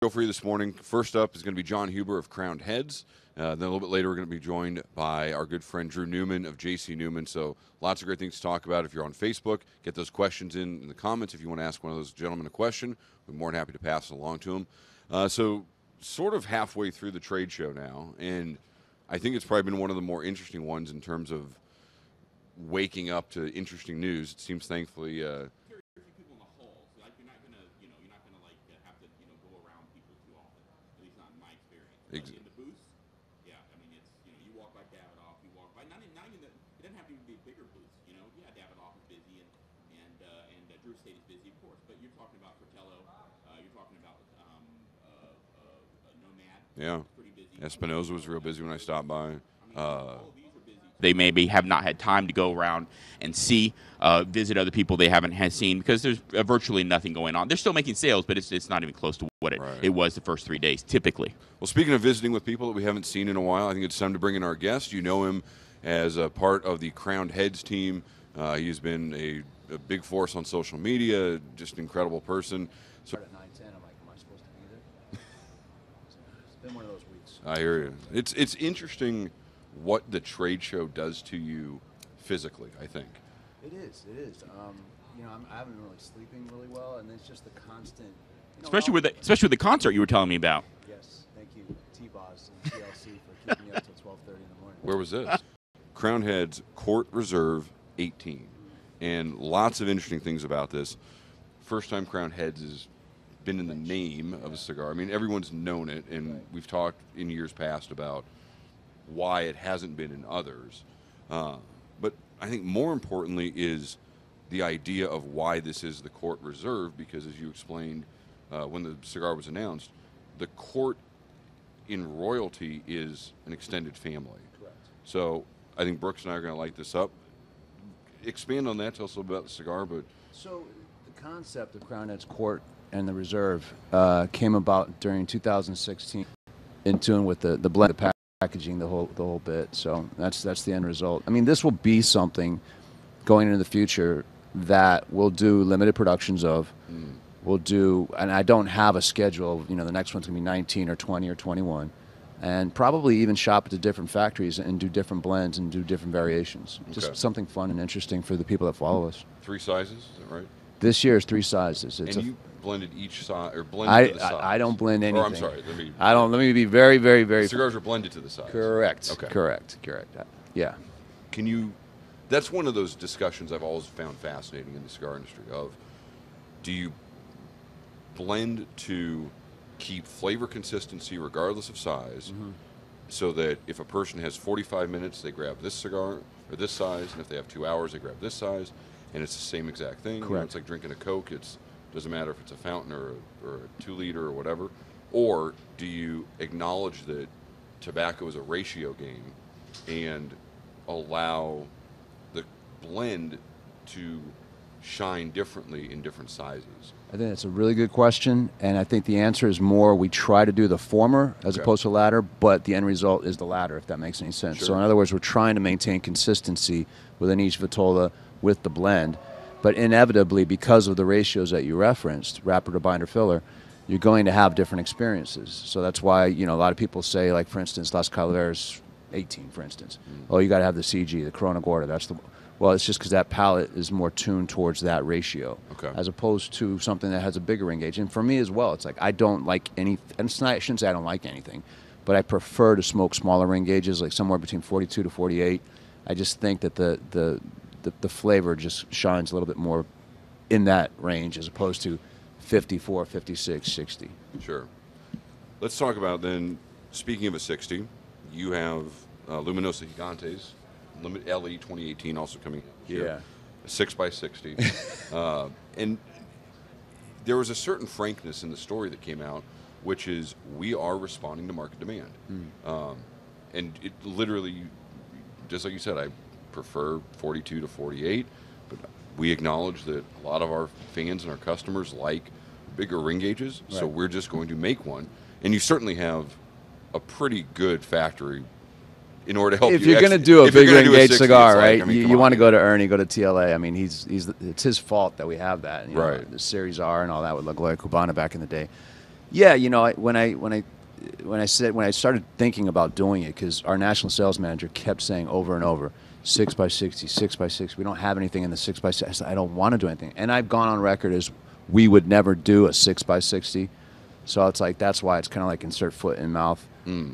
Show for you this morning. First up is going to be John Huber of Crowned Heads. Then a little bit later, we're going to be joined by our good friend Drew Newman of JC Newman. So lots of great things to talk about. If you're on Facebook, get those questions in the comments. If you want to ask one of those gentlemen a question, we're more than happy to pass it along to him. So sort of halfway through the trade show now, and I think it's probably been one of the more interesting ones in terms of waking up to interesting news. It seems, thankfully, In the booths, yeah, I mean, it's, you walk by Davidoff, you walk by, not even the, it doesn't have to even be bigger booths, yeah, Davidoff is busy, and Drew Estate is busy, of course, but you're talking about Fratello, you're talking about Nomad, yeah, pretty busy. Espinoza was real busy when I stopped by. All of these are busy. They maybe have not had time to go around and see, visit other people they haven't seen because there's virtually nothing going on. They're still making sales, but it's not even close to what it was the first 3 days, typically. Well, speaking of visiting with people that we haven't seen in a while, I think it's time to bring in our guest. You know him as a part of the Crowned Heads team. He's been a big force on social media, just an incredible person. So at 9:10, I'm like, am I supposed to be there? It's been one of those weeks. I hear you. It's interesting what the trade show does to you physically, I think. It is. I haven't been really sleeping really well, and it's just the constant. Especially with the concert you were telling me about. Yes, thank you, T-Boss and TLC for keeping me up till 12:30 in the morning. Where was this? Crowned Heads Court Reserve 18, and lots of interesting things about this. First time Crowned Heads has been in the name of a cigar. I mean, everyone's known it, and we've talked in years past about why it hasn't been in others. But I think more importantly is the idea of why this is the Court Reserve, because as you explained when the cigar was announced, the court in royalty is an extended family. Correct. So I think Brooks and I are going to light this up. Expand on that, tell us a little about the cigar. But so the concept of Crowned Heads Court and the Reserve came about during 2016 in tune with the blend, the packaging, the whole bit. So that's the end result. I mean, this will be something going into the future that we'll do limited productions of. We'll do, and I don't have a schedule. The next one's gonna be 19 or 20 or 21, and probably even shop at the different factories and do different blends and do different variations. Okay. Just something fun and interesting for the people that follow us. 3 sizes, is that right? This year is 3 sizes. And you blended each size, or blended to the size? I don't blend anything. Or, I'm sorry. Let me be very, very, very. Cigars are blended to the size. Correct. Okay. Correct. Yeah. Can you? That's one of those discussions I've always found fascinating in the cigar industry. Of, do you blend to keep flavor consistency regardless of size, so that if a person has 45 minutes, they grab this cigar or this size, and if they have 2 hours, they grab this size, and it's the same exact thing. Correct. It's like drinking a Coke. It doesn't matter if it's a fountain or a 2-liter or whatever. Or do you acknowledge that tobacco is a ratio game and allow the blend to shine differently in different sizes? I think that's a really good question, and I think the answer is more we try to do the former as opposed to the latter, but the end result is the latter, if that makes any sense. Sure. So in other words, we're trying to maintain consistency within each Vitola with the blend, but inevitably, because of the ratios that you referenced, wrapper to binder filler, you're going to have different experiences. So that's why, a lot of people say, like, for instance, Las Calaveras 18, for instance. Oh, you got to have the CG, the Corona Gorda. Well, it's just because that palate is more tuned towards that ratio, as opposed to something that has a bigger ring gauge. And for me as well, it's like I don't like any, and it's not, I shouldn't say I don't like anything, but I prefer to smoke smaller ring gauges, like somewhere between 42 to 48. I just think that the flavor just shines a little bit more in that range as opposed to 54, 56, 60. Sure. Let's talk about then, speaking of a 60, you have Luminosa Gigantes, Limit LE 2018 also coming here. Yeah. A 6x60. And there was a certain frankness in the story that came out, which is we are responding to market demand. And it literally, just like you said, I prefer 42 to 48, but we acknowledge that a lot of our fans and our customers like bigger ring gauges, so we're just going to make one. And you certainly have a pretty good factory in order to help if you. If you're going to do a big ring gauge cigar, right, like, you want to go to Ernie, go to TLA. I mean, it's his fault that we have that. Right. The Series R and all that with La Gloria Cubana back in the day. Yeah, you know, when I started thinking about doing it, because our national sales manager kept saying over and over, 6x60, 6x6. We don't have anything in the 6x6. I said, I don't want to do anything, and I've gone on record as we would never do a 6x60. So it's like that's why it's kind of like insert foot in mouth.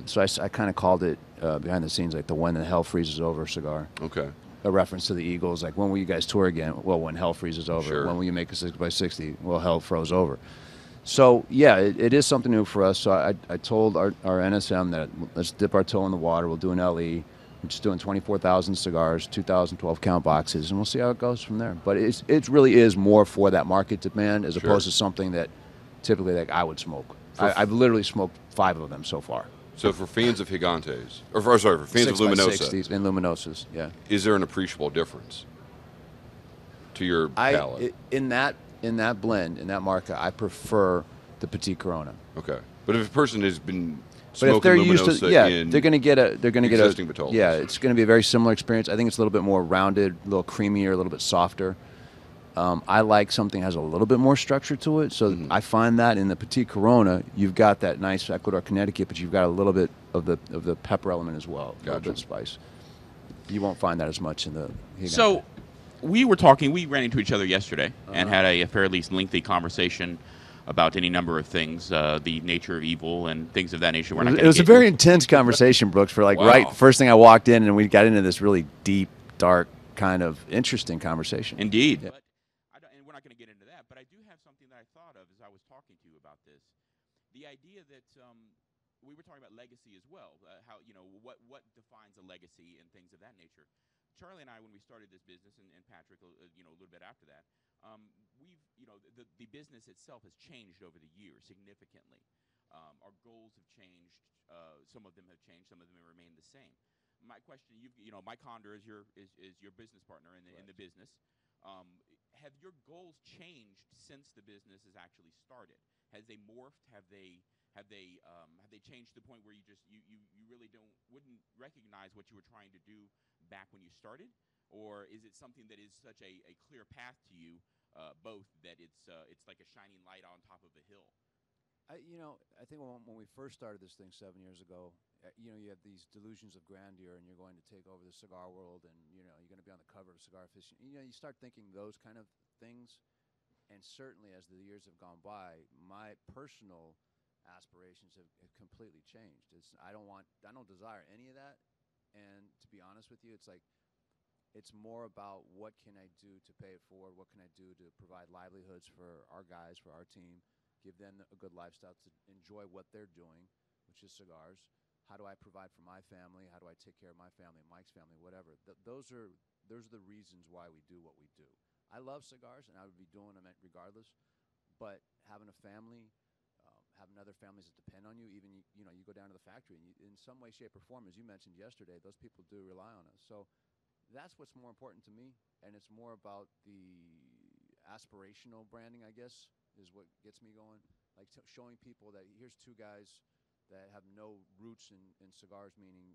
So I kind of called it behind the scenes like the When the Hell Freezes Over cigar. Okay. A reference to the Eagles, like when will you guys tour again? Well, when hell freezes over. Sure. When will you make a 6x60? Well, hell froze over. So yeah, it is something new for us. So I told our NSM that let's dip our toe in the water. We'll do an LE. We're just doing 24,000 cigars, 2,012 count boxes, and we'll see how it goes from there. But it really is more for that market demand as opposed to something that typically like I would smoke. I've literally smoked 5 of them so far. So for fans of Gigantes, or sorry, for fans of Luminosa, 6x60s and Luminosas, yeah. is there an appreciable difference to your palate? In that blend, in that marca, I prefer the Petit Corona. Okay, but if a person has been But smoking if they're Luminosa used to, yeah, in they're going to get existing Vitolas. Yeah, it's going to be a very similar experience. I think it's a little bit more rounded, a little creamier, a little bit softer. I like something that has a little bit more structure to it. So I find that in the Petit Corona, you've got that nice Ecuador, Connecticut, but you've got a little bit of the pepper element as well, a little bit of spice. You won't find that as much in the Gigante. So we were talking, we ran into each other yesterday and had a fairly lengthy conversation about any number of things, the nature of evil and things of that nature. We're not It was a very intense conversation, Brooks, for like first thing I walked in and we got into this really deep, dark, kind of interesting conversation. Indeed. Yeah. And we're not going to get into that, but I do have something that I thought of as I was talking to you about this. The idea that we were talking about legacy as well, how, you know, what defines a legacy and things of that nature. Charlie and I, when we started this business, and Patrick, you know, a little bit after that, we've, you know, the business itself has changed over the years significantly. Our goals have changed. Some of them have changed. Some of them have remained the same. My question, you know, Mike Honda is your business partner in the business. Have your goals changed since the business has actually started? Has they morphed? Have they changed to the point where you really wouldn't recognize what you were trying to do back when you started, or is it something that is such a clear path to you both that it's like a shining light on top of a hill? I think when we first started this thing 7 years ago, you have these delusions of grandeur, and you're going to take over the cigar world, and you're going to be on the cover of Cigar Aficionado. You start thinking those kind of things, and certainly as the years have gone by, my personal aspirations have completely changed. I don't desire any of that, and to be honest with you, it's more about what can I do to pay it forward, what can I do to provide livelihoods for our guys, for our team, give them a good lifestyle to enjoy what they're doing, which is cigars. How do I provide for my family? How do I take care of my family, Mike's family, whatever? Those are the reasons why we do what we do. I love cigars, and I would be doing them regardless. But having a family, having other families that depend on you, even you go down to the factory, and in some way, shape, or form, as you mentioned yesterday, those people do rely on us. So that's what's more important to me, and it's more about the aspirational branding, I guess, is what gets me going. Like showing people that here's 2 guys that have no roots in cigars, meaning,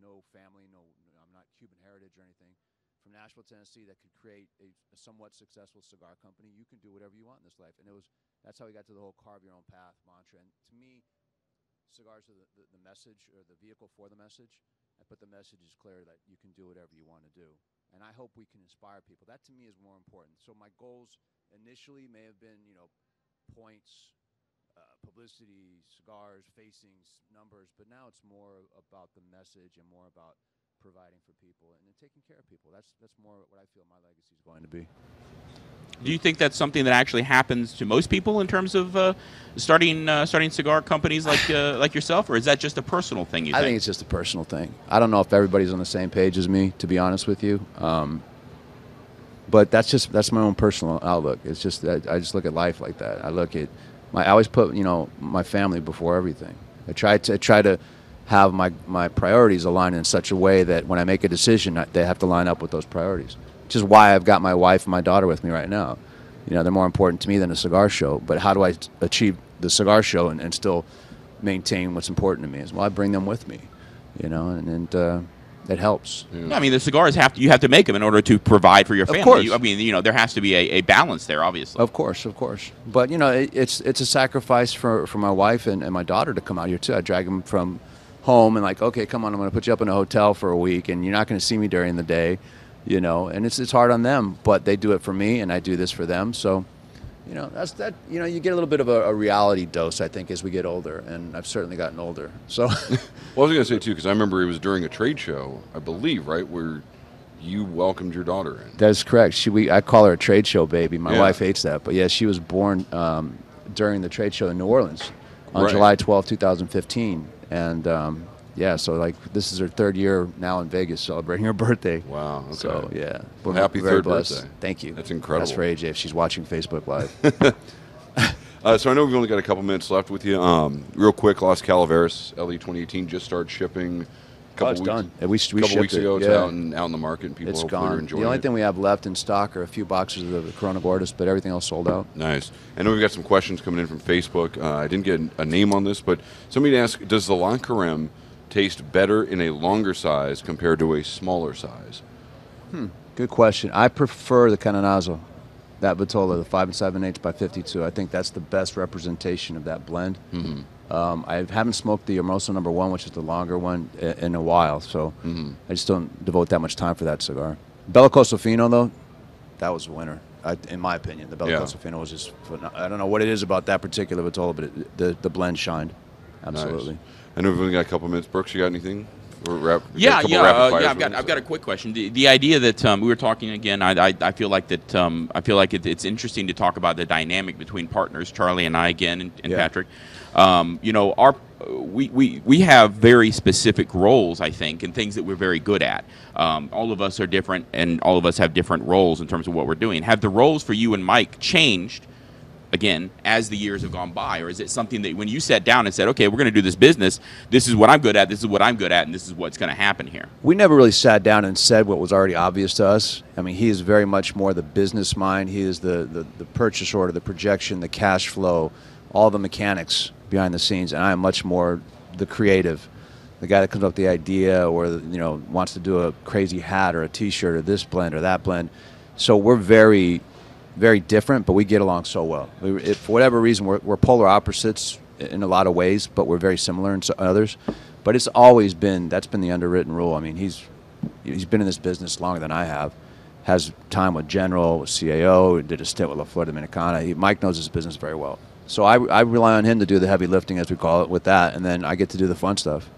no family, I'm not Cuban heritage or anything, from Nashville, Tennessee, that could create a somewhat successful cigar company. You can do whatever you want in this life. And that's how we got to the whole carve your own path mantra. And to me, cigars are the message, or the vehicle for the message. But the message is clear that you can do whatever you want to do. And I hope we can inspire people. That to me is more important. So my goals initially may have been, points, publicity, cigars, facings, numbers, but now it's more about the message and more about providing for people and then taking care of people. That's more what I feel my legacy is going to be. Do you think that's something that actually happens to most people in terms of starting cigar companies like yourself, or is that just a personal thing? I think it's just a personal thing. I don't know if everybody's on the same page as me, to be honest with you. But that's my own personal outlook. It's just that I just look at life like that. I always put my family before everything. I try to have my priorities aligned in such a way that when I make a decision, they have to line up with those priorities. Which is why I've got my wife and my daughter with me right now. They're more important to me than a cigar show. But how do I achieve the cigar show and still maintain what's important to me? Well, I bring them with me, and it helps. Yeah, I mean, the cigars you have to make them in order to provide for your family. Of course. I mean, there has to be a balance there, obviously. Of course. But it's a sacrifice for my wife and my daughter to come out here too. I drag them from home and like, okay, come on, I'm going to put you up in a hotel for a week, and you're not going to see me during the day, and it's hard on them, but they do it for me, and I do this for them. So, that's that. You get a little bit of a reality dose, I think, as we get older, and I've certainly gotten older. So, Well, I was going to say too, because I remember it was during a trade show, I believe, right, where you welcomed your daughter in. That's correct. I call her a trade show baby. My Yeah. wife hates that, but yeah, she was born during the trade show in New Orleans on Right. July 12, 2015, and so like this is her third year now in Vegas celebrating her birthday. Wow. Okay. So yeah, we're Happy very third blessed. birthday. Thank you. That's incredible. That's for AJ if she's watching Facebook Live. So I know we've only got a couple minutes left with you. Real quick, Las Calaveras LE 2018 just started shipping. It's done. We couple shipped weeks it. ago. It's Yeah. out in the market, and people It's hopefully are gone. enjoying The only it. thing we have left in stock are a few boxes of the Corona Gordas, but everything else sold out. Nice. I know we've got some questions coming in from Facebook. I didn't get a name on this, but somebody asked, does the La Carême taste better in a longer size compared to a smaller size? Good question. I prefer the Cananazo, that Vitola, the 5 7/8 by 52. I think that's the best representation of that blend. Mm-hmm. I haven't smoked the Hermoso number 1, which is the longer one, in a while, so I just don't devote that much time for that cigar. Bellicoso Fino, though, that was a winner, in my opinion. The Bellicoso Fino was just, I don't know what it is about that particular Vitola, but the blend shined. Absolutely. Nice. I know we've only got a couple minutes. Brooks, you got anything? I've got a quick question. The idea that we were talking again, I feel like that it's interesting to talk about the dynamic between partners, Charlie and I again, and Patrick. We have very specific roles, I think, and things that we're very good at. All of us are different, and all of us have different roles in terms of what we're doing. Have the roles for you and Mike changed again as the years have gone by, or is it something that when you sat down and said, okay, we're going to do this business, this is what I'm good at, this is what I'm good at, and this is what's going to happen here? We never really sat down and said what was already obvious to us. I mean, he is very much more the business mind. He is the purchase order, the projection, the cash flow, all the mechanics behind the scenes, and I am much more the creative, the guy that comes up with the idea, or wants to do a crazy hat or a T-shirt or this blend or that blend. So we're very, very different, but we get along so well. For whatever reason, we're polar opposites in a lot of ways, but we're very similar in others. But it's always been, that's been the underwritten rule. I mean, he's been in this business longer than I have. Has time with General, with CAO, did a stint with La Florida Dominicana. Mike knows his business very well. So I rely on him to do the heavy lifting, as we call it, with that, and then I get to do the fun stuff.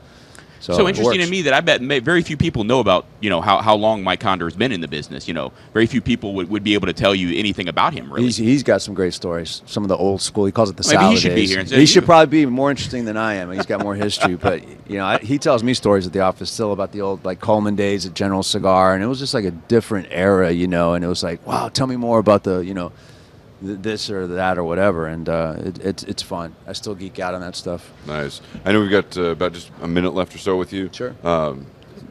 So interesting to me that I bet very few people know about how long Mike Condor has been in the business. Very few people would be able to tell you anything about him. Really, he's got some great stories. Some of the old school. He calls it the Maybe salad he should days. be here instead He of should you. probably be more interesting than I am. He's got more history, but he tells me stories at the office still about the old like Coleman days at General Cigar, and it was just like a different era, and it was like, wow, tell me more about the this or that or whatever, and it's fun. I still geek out on that stuff. Nice. I know we've got about just a minute left or so with you. Sure.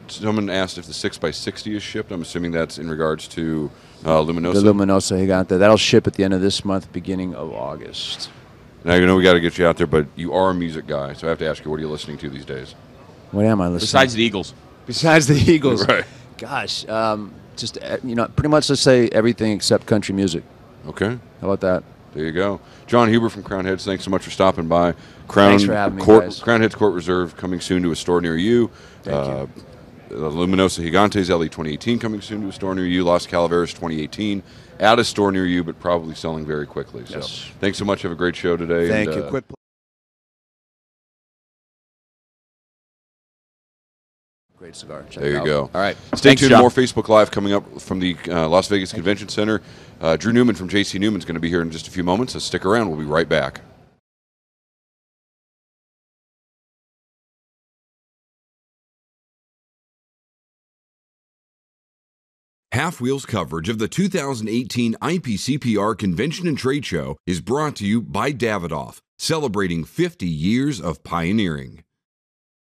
Someone asked if the 6x60 is shipped. I'm assuming that's in regards to Luminosa. The Luminosa Gigante. That'll ship at the end of this month, beginning of August. Now, I know we got to get you out there, but you are a music guy, so I have to ask you, what are you listening to these days? What am I listening besides the Eagles. Besides the Eagles. Right. Gosh, just, pretty much let's say everything except country music. Okay. How about that? There you go. John Huber from Crown Heads, thanks so much for stopping by. Thanks for having me, guys. Crown Heads Court Reserve coming soon to a store near you. Thank you. The Luminosa Gigantes LE 2018 coming soon to a store near you. Las Calaveras 2018 at a store near you, but probably selling very quickly. Yes. So thanks so much. Have a great show today. Thank you. Quick. Great cigar. Check There it you out. go. All right. Stay Thanks, tuned. John. More Facebook Live coming up from the Las Vegas Convention Center. Drew Newman from JC Newman's going to be here in just a few moments, so stick around. We'll be right back. Half-Wheel's coverage of the 2018 IPCPR Convention and Trade Show is brought to you by Davidoff, celebrating 50 years of pioneering.